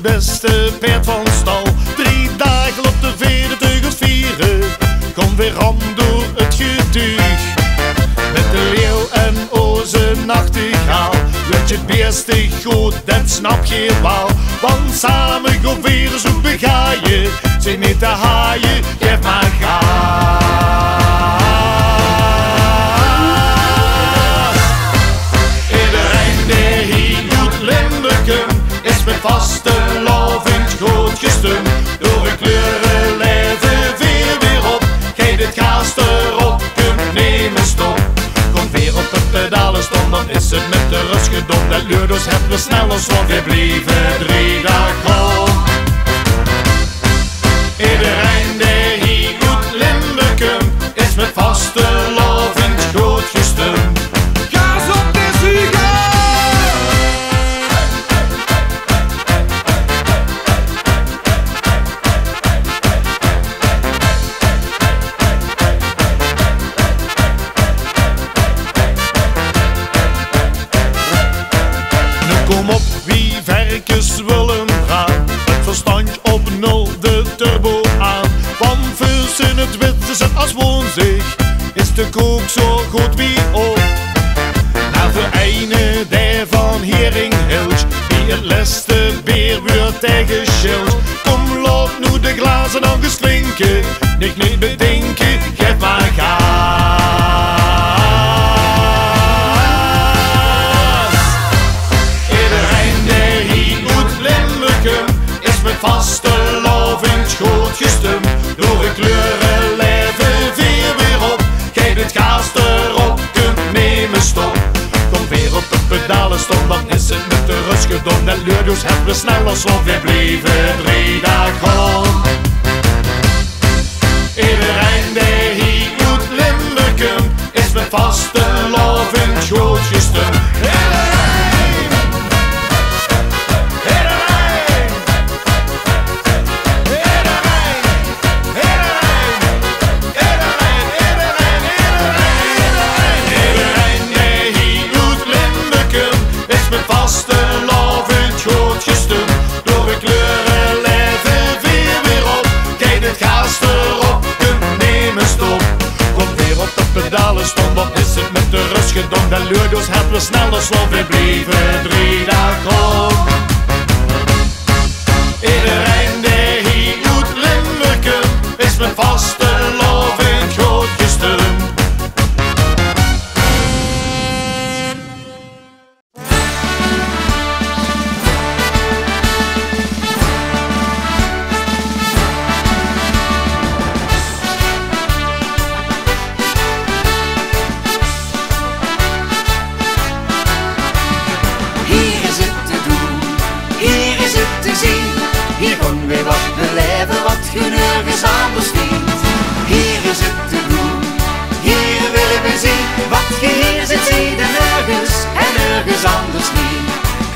het beste paard van stal. 3 dagen op de vele teugels vieren, kom weer om door het getuig. Met de leeuw en oze nachtegaal, weet je het beste goed, dat snap je wel. Want samen gaan weer zo begaaien, zijn niet te haaien, geef maar gas. Iedereen die hier doet Limburgen, is met vaste lovend goed gestemd. Door een kleuren leven weer op, geef het gas erop, kunt nemen stop. Komt weer op de pedalen stond, dan is het met de rust gedopt. Dat luurders hebben we sneller zo weer blijven 3 dagen om. Iedereen die hier goed Limburgen, is met vaste lovend goed gestemd. Gas op de ziegen! Kom op, wie verkens willen gaan, het verstand op 0, de turbo aan. Van vuurs in het wit is het als woonzig, is de kook zo goed wie ook. Naar de ene der van Heringhilch, die het leste beer weer tegen schild. Kom, laat nu de glazen nog eens klinken, niet bedenken, geef maar gas. Vaste lovend goed gestemd, door een kleuren leven weer op. Geef het gas erop, kunt nemen stop. Kom weer op de pedalen stop, dan is het met de rust gedopt. En luurders hebben we sneller zo weer blijven 3 dagen om. Iedereen die hier goed Limburgen, is met vaste lovend goed gestemd. Stond, dan is het met de rust gedopt. En luurders hebben we sneller zo weer blijven 3 dagen om. Iedereen die hier goed Limburgen, is met vaste lovend goed gestemd. Hier kon weer wat beleven wat je nergens anders vindt. Hier is het te doen, hier willen we zien. Wat je hier ziet, zie je nergens en nergens anders niet.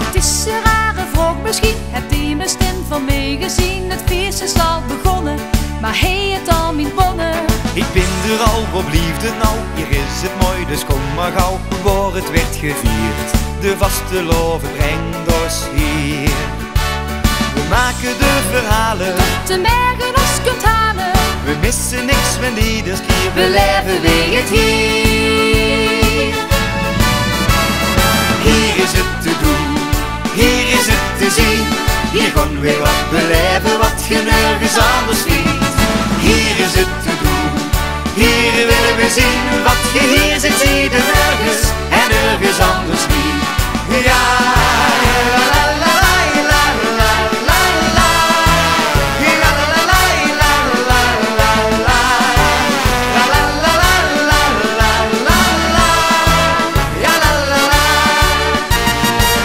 Het is een rare vraag misschien, hebt u mijn stem van mij gezien? Het feest is al begonnen, maar hij het al niet bonnen. Ik ben er al, wat blieft het nou? Hier is het mooi, dus kom maar gauw, waar het werd gevierd. De vaste loven brengt ons hier. We maken de verhalen, Tot de mergen ons kunt halen. we missen niks van ieders keer. Beleven we het hier. Hier is het te doen, hier is het te zien. Hier kon weer wat beleven wat je nergens anders vindt. Hier is het te doen, hier willen we zien. Wat je hier ziet, zie je nergens en nergens anders niet. Ja, la la la la la la la. La la la la la la la la. La la la la la la la la. Ja la la la.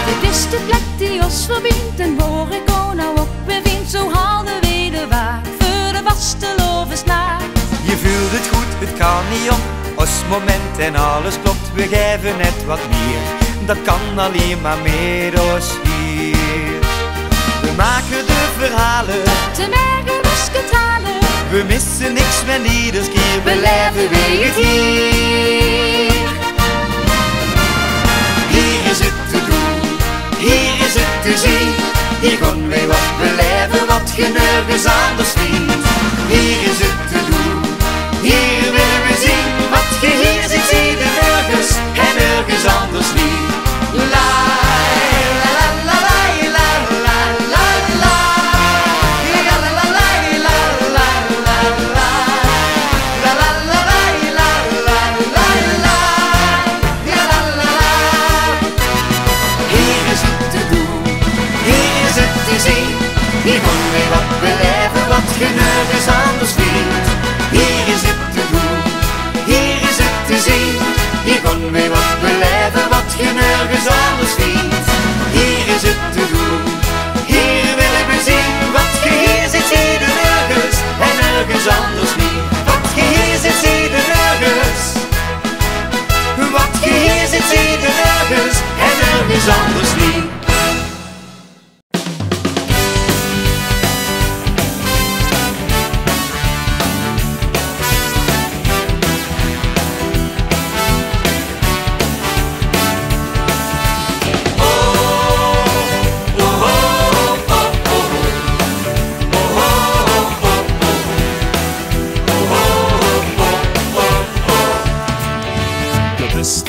Dit is de plek die ons verbindt en waar ik nou op bevind. Zo haalden we de waar voor de vaste lovensnacht. Je voelt het goed, het kan niet om. Als moment en alles klopt, we geven net wat meer. Dat kan alleen maar met ons hier. We maken de verhalen, De mergen ons kunt halen. we missen niks van ieders keer. Beleven we het hier. Hier is het te doen, hier is het te zien. Hier kon we wat nergens anders niet. Hier is het te doen, hier willen we zien. Wat je hier ziet, zie je nergens en nergens anders niet. La la la la la la la la. La la la la la la la la. La la la la la la la la. Ja la la la. Hier is het te doen, hier is het te zien. Hier kon weer wat beleven wat je nergens anders vindt. Hier is het te doen, hier is het te zien. Hier kon weer wat beleven wat je nergens anders vindt. Hier is het te doen, hier willen we zien. Wat je hier ziet, zie je nergens en nergens anders niet. Wat je hier ziet, zie je nergens. Wat je hier ziet, zie je nergens en nergens anders niet.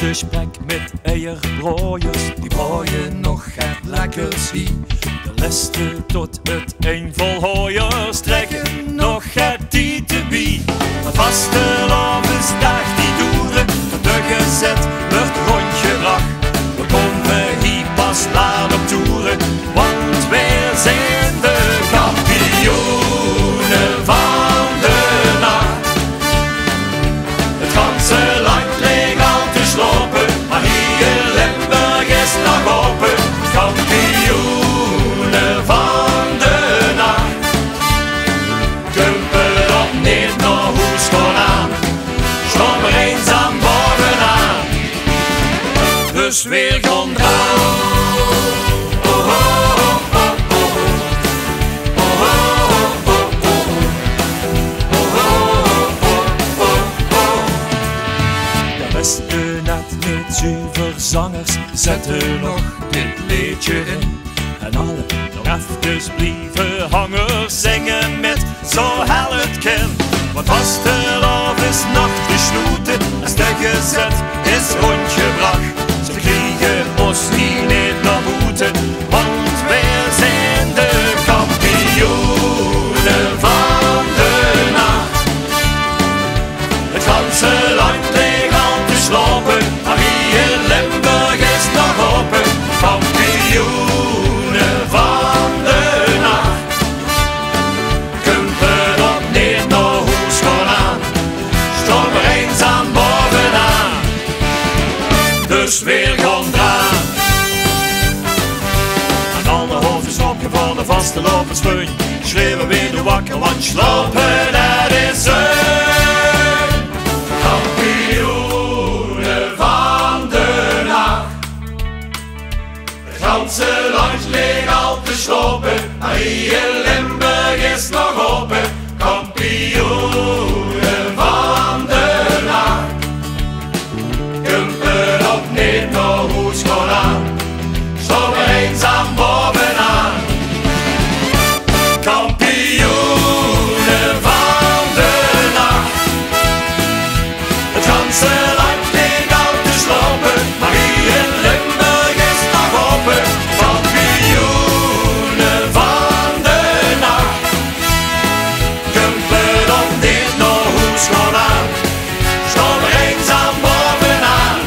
De spek met eierbroeiers, die brooien nog het lekkers hier. De leste tot het een vol hooiers trekken nog het tieten bij. De vastelavondsdag die doeren, tot de gezet wordt rondgebracht. We komen hier pas laat op toeren, want wij zijn de kampioenen van de nacht. Het ganse land leeg al te slopen, maar hier in Limburg is nog open. Kampioenen van de nacht. Kumpen op niet nog hoes gewoon aan, stom er eenzaam bovenaan. Dus weer gaan draaien. De net met zuiver zangers zetten nog dit liedje in. En alle nog even blijven hangen zingen met zo hel het kind. Want vastelavondsnacht gesloten, als de gezet is rondgebracht. Ze kriegen ons hier niet naar boeten, want wij zijn de kampioenen van de nacht. Het ganse land leeg al te slopen, maar hier in Limburg is nog open. Kampioenen van de nacht. Kumpen op neer naar hoes gewoon aan, stom er eenzaam bovenaan. Dus weer gaan draaien. Aan alle hoofden stopje voor de vastelavondsfeun. Schreeuwen weer de wakker, want slapen dat is een kampioenen van de nacht. Het ganse land leeg al te slopen, maar hier in Limburg is nog open. Kampioenen van de nacht. Kumpen op niet naar hoes gewoon aan, stom er eenzaam bovenaan. Kampioenen van de nacht. Het ganse land leeg al te slopen, maar hier in Limburg is nog open. Kampioenen van de nacht. Kumpen op niet naar hoes gewoon aan, stom er eenzaam bovenaan.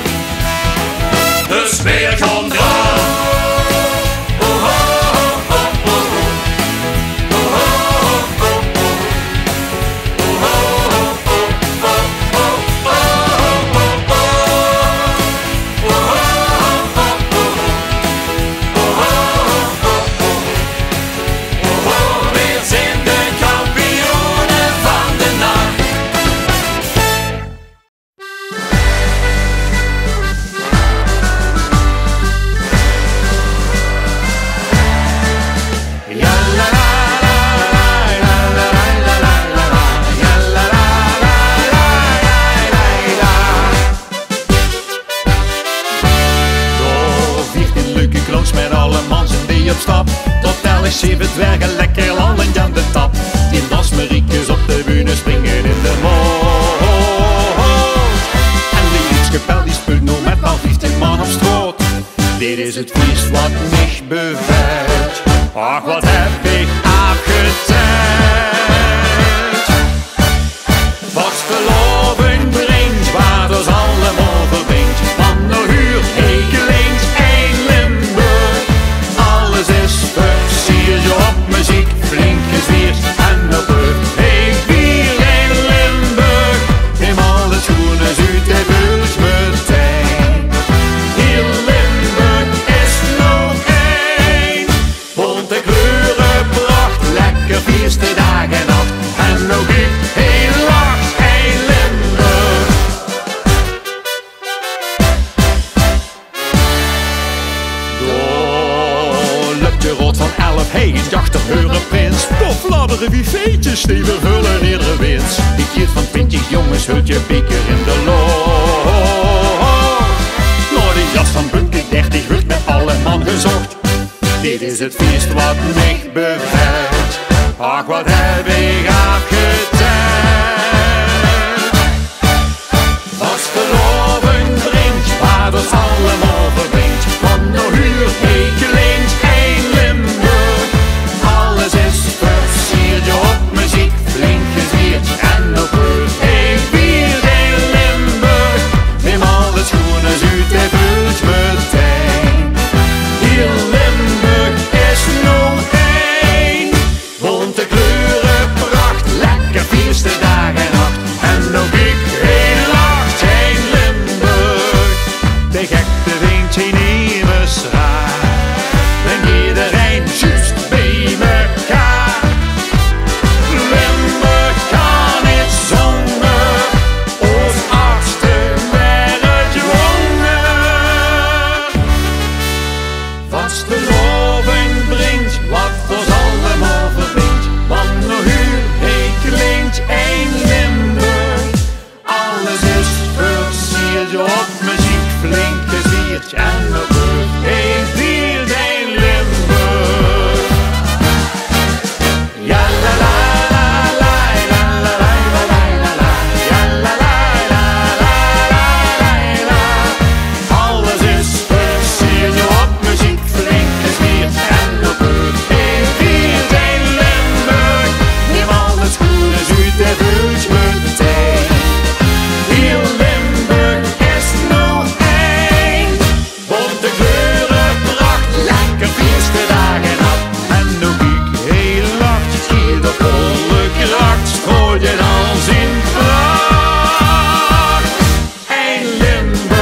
Dus weer gaan draaien. Langs met alle mensen die op stap, tot gezellig, 7 dwergen lekker lallend aan de tap. 10 dasmeriekjes op de bühne springen in de moord. En die Rietskapel die speelt nog met al 15 man op stroot. Dit is het feest wat mich bevalt. Ach, wat heb ik afgeteld. Wat verloving brengt, waar dus allemaal verbindt. Van de huur, hekelinks, een Limburg. Alles is versierd, je op muziek, flink gezwierd. En op het heet bier in Limburg. Neem al de schoenen uit, hij vult meteen. Hier Limburg is nog één. Bonte kleuren, pracht, lekker feesten dag en nacht. En ook ik heel lacht. Hey, een jachter prins. Stofladderen wie veetjes, die vervullen iedere winst. Die kiert van 20 jongens, hult je beker in de lood. Nou, die jas van Bunke 30 wordt met alle man gezocht. Dit is het feest wat mich bevalt. Ach, wat heb ik afgeteld. Wat verloven brengt, waar dus allemaal verbindt. Van de huur, hekelinks, een Limburg. Alles is versierd, je op muziek, flink gezwierd. En op het heet bier in Limburg. Neem alle schoenen uit, hij vult meteen. Hier Limburg is nog één. Bonte kleuren, pracht, lekker feesten dag en nacht. En ook ik heel lacht, geen Limburg. De gekte winkt geen nieuwe straat. En iedereen juist bij mekaar. Limburg kan niet zonder, ons artste werden dwongen. Wat de loving brengt, wat ons allemaal verbindt. Want nog uur hekelinkt een Limburg. Alles is versierd, je op muziek flink gezwierd. En op het heet bier een Limburg. Ja la la la la la la la la la la. Ja la la la la la la la. Alles is versierd, je op muziek flink gezwierd. En op het heet bier een Limburg. Neem alle schoenen uit, hij vult meteen. Hier Limburg is nog één. Bonte kleuren, pracht, lekker feesten dag en nacht. En ook ik heel lacht, schiet op volle kracht. Strooit je als in pracht. Een Limburg.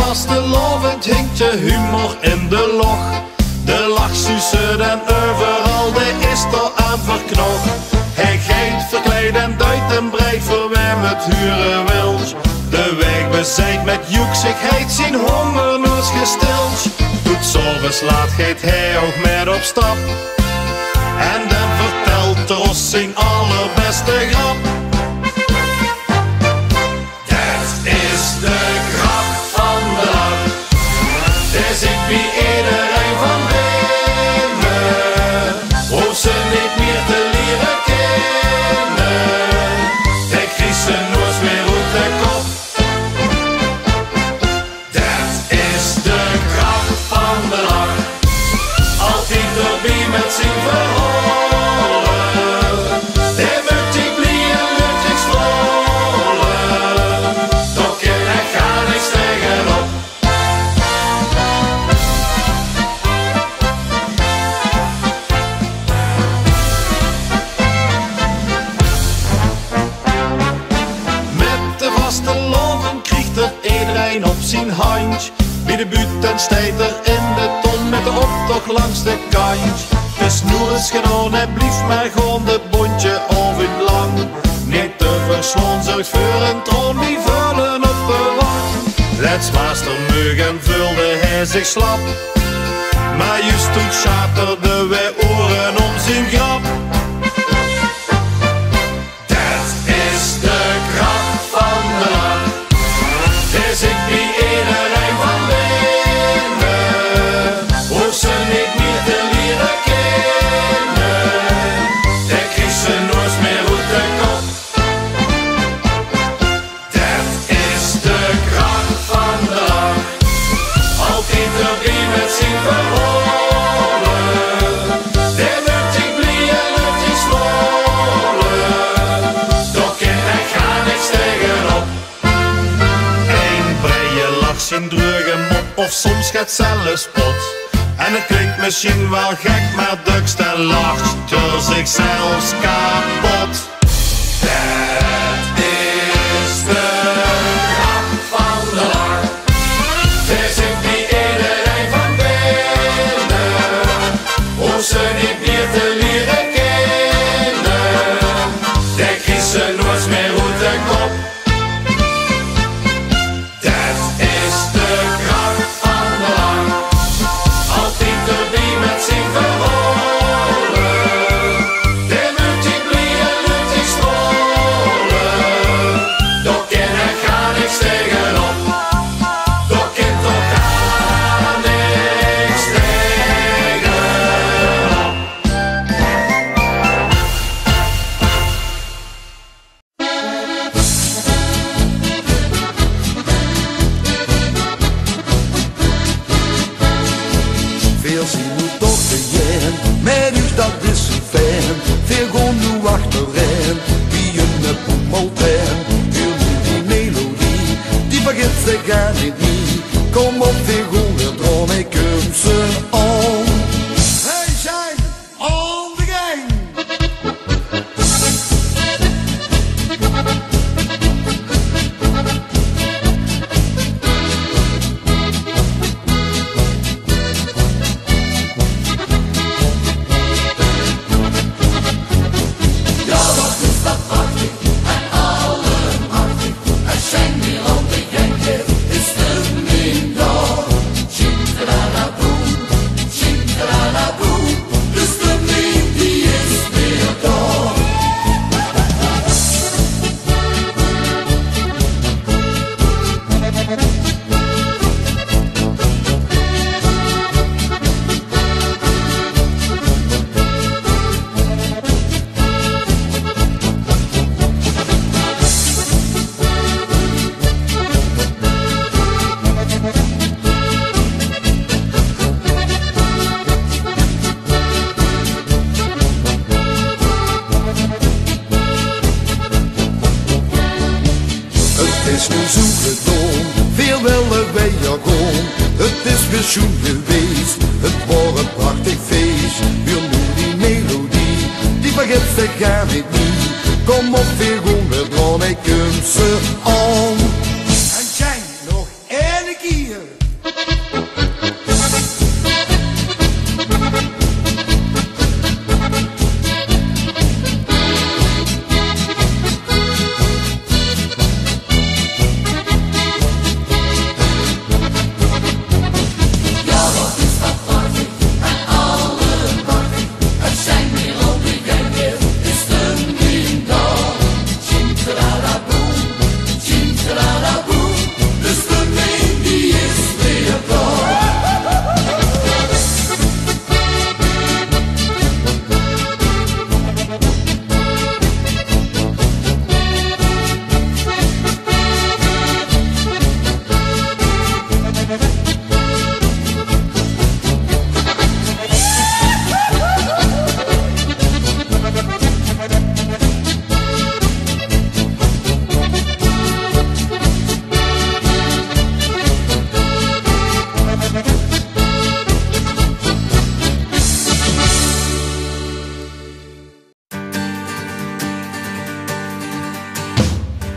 Vastelovend hinkt je humor in de lach. De lach sussen en overal, de is er aan verknocht. Hij geit, verkleed en duidt en breed voor wem het huren wils. De weg bezijt met joeksigheid, zijn honger nooit gestild. Doet s'avonds laat geit hij ook met op stap. En dan vertelt de Ros zijn allerbeste grap. Dat is de grap van de lach. Daar zit bij iedereen van binnen. Hoeft ze niet meer te leren kennen. Hij kriegt ze nooit meer uit de kop. Dat is de grap van de lach. Altijd erbij met zijn verhoren. Hij moet die blije zijn handje. Bij de buurt en stijt er in de ton met de optocht langs de kant. De snoer is gedaan, hij blieft maar gewoon de bontje over lang. Niet te verslaan, zorgt voor een troon, die vullen op de wacht. Letsmaster mug en vulde hij zich slap. Maar juist toen schaterde wij oren om zijn grap. Dat is de kracht van de lach. Dus ik die iedereen van binnen, hoef ze niet meer te leren kennen. De kreeg ze nooit meer uit de kop. Dat is de kracht van de lach. Altijd erbij met zijn verholen. De lucht ik blij en lucht ik smolen. Toch kan er gaan niks tegenop. Een breie lach, zijn dreuge mop of soms gaat zelfs pot. En het klinkt misschien wel gek, maar Dukster lacht door zichzelf kapot. Dat is de kracht van de lach. Dus ik die iedereen van binnen, hoef ze niet meer te leren kennen. De kreeg ze nooit meer uit de kop. Dat is de kracht van de lach. Altijd erbij met zijn verholen. De lucht ik blij en lucht ik strolen. Doch kan er gaan niks tegenop. Doch kan toch gaan niks tegenop. Veel zien moet toch de jen, met u dat is een fan. Veel gewoon nu achterin, wie een pommeltrein. Heel nu die melodie, die begint ze gaan niet niet. Kom op, veel gewoon weer droom, ik kom ze on. Hey, zijn on the gang. Het is nu zo gedaan, veel willen wij gewoon. Het is weer schoen geweest, het wordt een prachtig feest. Weer nu die melodie, die begint ze gaan niet niet. Kom op, weer gewoon weer droom, ik kom ze on. En jij nog één keer.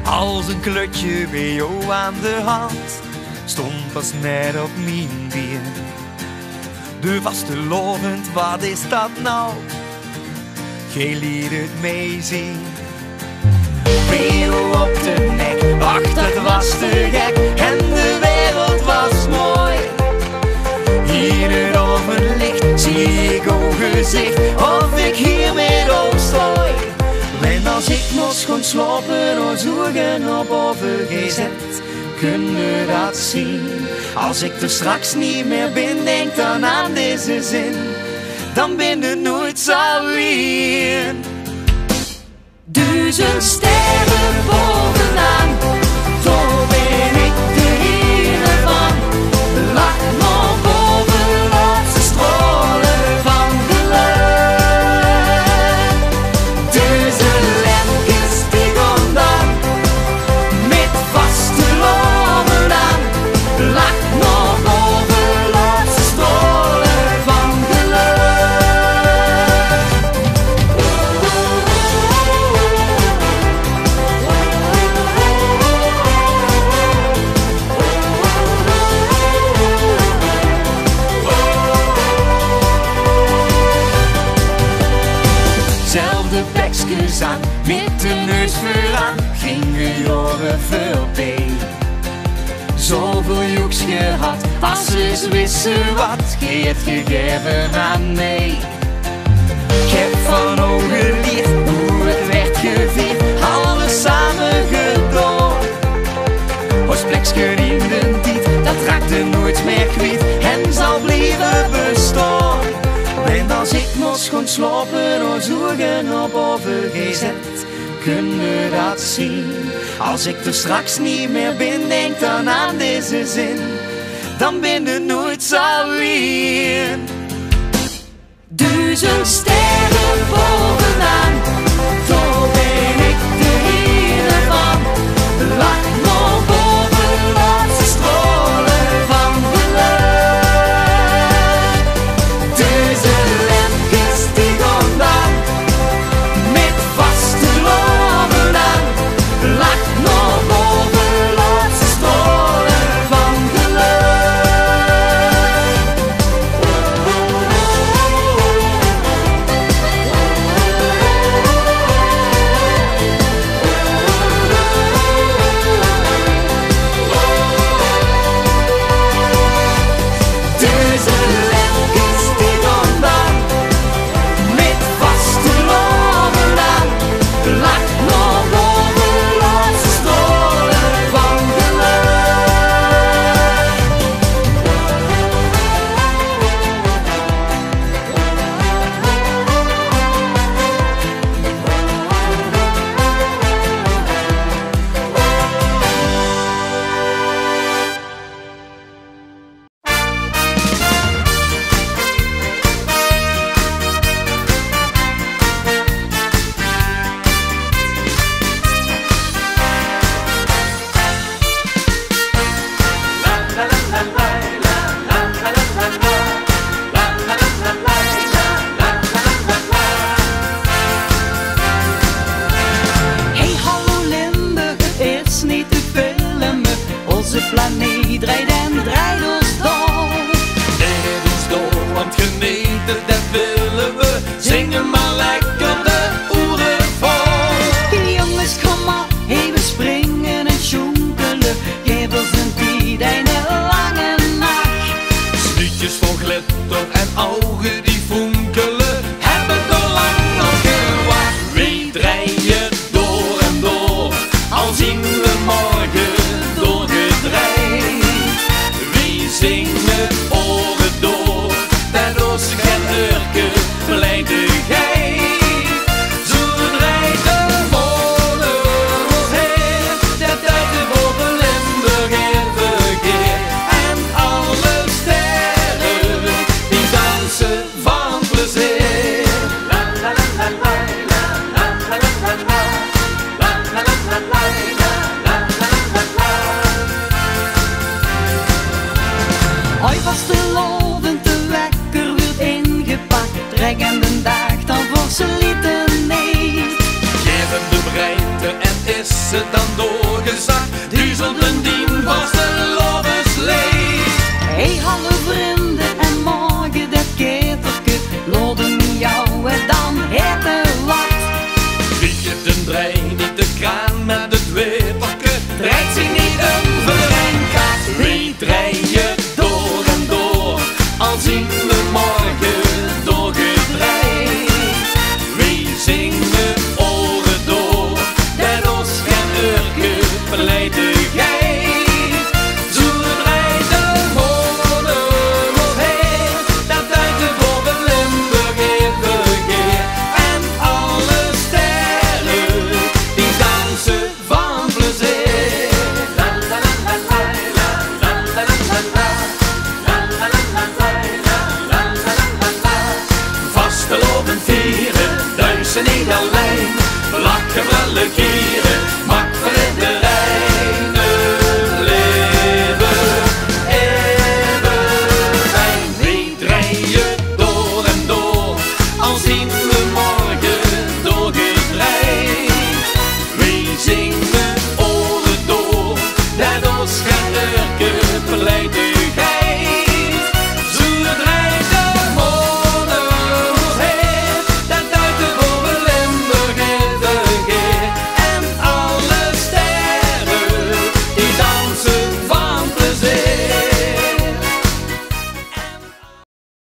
Als een klutje bij jou aan de hand, stond pas net op mijn been. De vastelovend, wat is dat nou? Gij liet het meezien. Veel op de nek, ach dat was te gek. En de wereld was mooi. Hier het ovenlicht, zie ik uw gezicht. Of ik hier met opstrooi. En als ik nog gewoon slopen of zoeken op overgezet, kun je dat zien. Als ik er straks niet meer ben, denk dan aan deze zin. Dan ben je nooit zo weer. 1000 sterren bovenaan, daar ben ik de hele van. Lach maar boven, laat ze stralen van geluk. 1000 lampjes die gaan dan, met vaste loven aan. Lach maar boven, laat ze stralen van geluk. Zelfde bekjes aan, met de neus vooraan, gingen jaren voorbij. Zoveel joeks gehad, als ze wisten wat je hebt gegeven aan mij. Ik heb van ogen geleerd hoe het werd gevierd, alles samen gedaan. Als plekje in de tijd, dat raakte nooit meer kwijt en zal blijven bestaan. En als ik nog gewoon slopen of zoeken op overgezet, kun je dat zien. Als ik er straks niet meer ben, denk dan aan deze zin. Dan ben je nooit zo weer. 1000 sterren bovenaan, daar ben ik de hele van. Lach maar boven, laat ze stralen van geluk. 1000 lampjes die gaan dan, met vaste loven aan. Lach maar boven, laat ze stralen van is het dan doorgezakt. Duizenden dien vaste lovers tussen één lijn. Lachen, brullen, gieren,